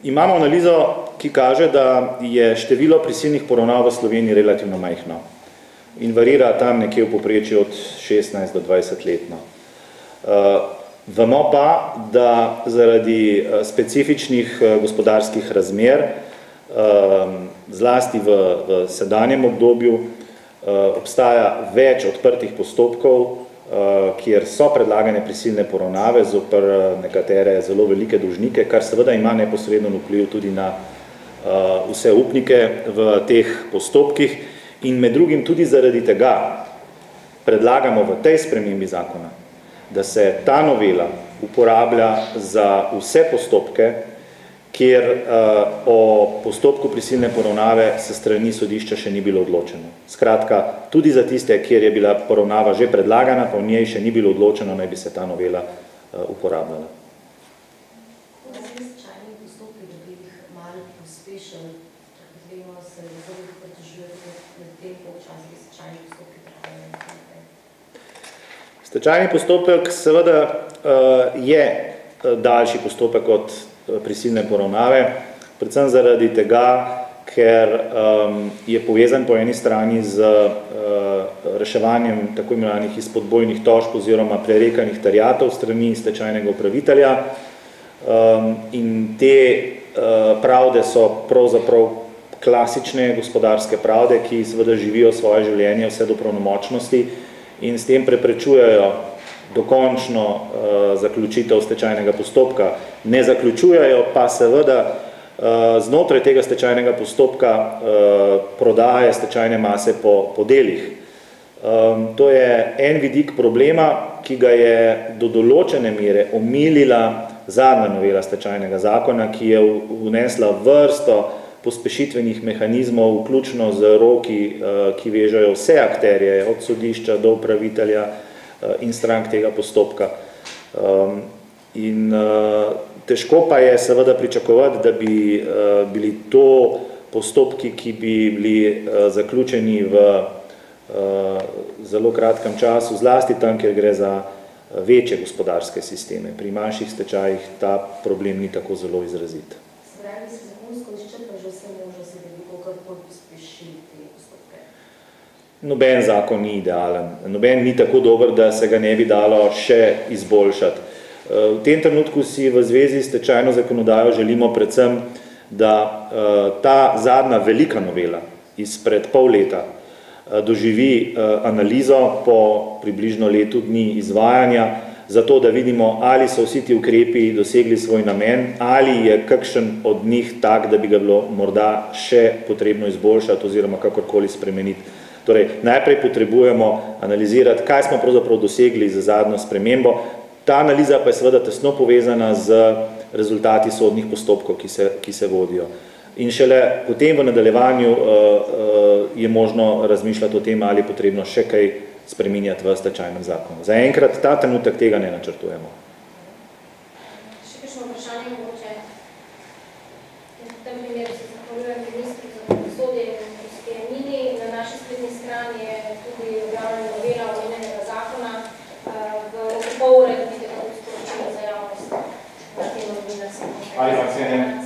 Imamo analizo, ki kaže, da je število prisilnih poravnav v Sloveniji relativno majhno in varira tam nekje v povprečju od 16 do 20 letno. Vemo pa, da zaradi specifičnih gospodarskih razmer, zlasti v sedanjem obdobju, obstaja več odprtih postopkov, kjer so predlagane prisilne poravnave zoper nekatere zelo velike dolžnike, kar seveda ima neposredno vpliv tudi na vse upnike v teh postopkih in med drugim tudi zaradi tega predlagamo v tej spremembi zakona, da se ta novela uporablja za vse postopke, kjer o postopku prisilne poravnave se strani sodišča še ni bilo odločeno. Skratka, tudi za tiste, kjer je bila poravnava že predlagana, pa v njej še ni bilo odločeno, naj bi se ta novela uporabljala. Stečajni postopek seveda je daljši postopek od prisilne poravnave, predvsem zaradi tega, ker je povezan po eni strani z reševanjem tako imenovanih izpodbojnih tožb oziroma prerekanih terjatev strani stečajnega upravitelja in te pravde so pravzaprav klasične gospodarske pravde, ki seveda živijo svoje življenje vse do pravnomočnosti in s tem preprečujejo dokončno zaključitev stečajnega postopka. Ne zaključujejo pa seveda znotraj tega stečajnega postopka prodaje stečajne mase po delih. To je en vidik problema, ki ga je do določene mere omilila zadnja novela stečajnega zakona, ki je vnesla vrsto pospešitvenih mehanizmov, vključno z roki, ki vežejo vse akterje, od sodišča do upravitelja in strank tega postopka. In težko pa je seveda pričakovati, da bi bili to postopki, ki bi bili zaključeni v zelo kratkem času, zlasti tam, kjer gre za večje gospodarske sisteme. Pri manjših stečajih ta problem ni tako zelo izrazit. Noben zakon ni idealen, noben ni tako dober, da se ga ne bi dalo še izboljšati. V tem trenutku si v zvezi s stečajno zakonodajo želimo predvsem, da ta zadnja velika novela izpred pol leta doživi analizo po približno letu dni izvajanja, zato da vidimo, ali so vsi ti ukrepi dosegli svoj namen, ali je kakšen od njih tak, da bi ga bilo morda še potrebno izboljšati oziroma kakorkoli spremeniti. Torej, najprej potrebujemo analizirati, kaj smo pravzaprav dosegli z zadnjo spremembo. Ta analiza pa je seveda tesno povezana z rezultati sodnih postopkov, ki se vodijo. In šele potem v nadaljevanju je možno razmišljati o tem, ali je potrebno še kaj spreminjati v stečajnem zakonu. Zaenkrat ta trenutek tega ne načrtujemo. Še kakšno vprašanje mogoče? V tem primeru se zahvaljujem ministru za pravosodje in Nini. Na naši spletni strani je tudi objavljena novela omenjenega zakona. V pol ure vidite kako sporočilo za javnost na tem novinarstvu. Ali pa se ne.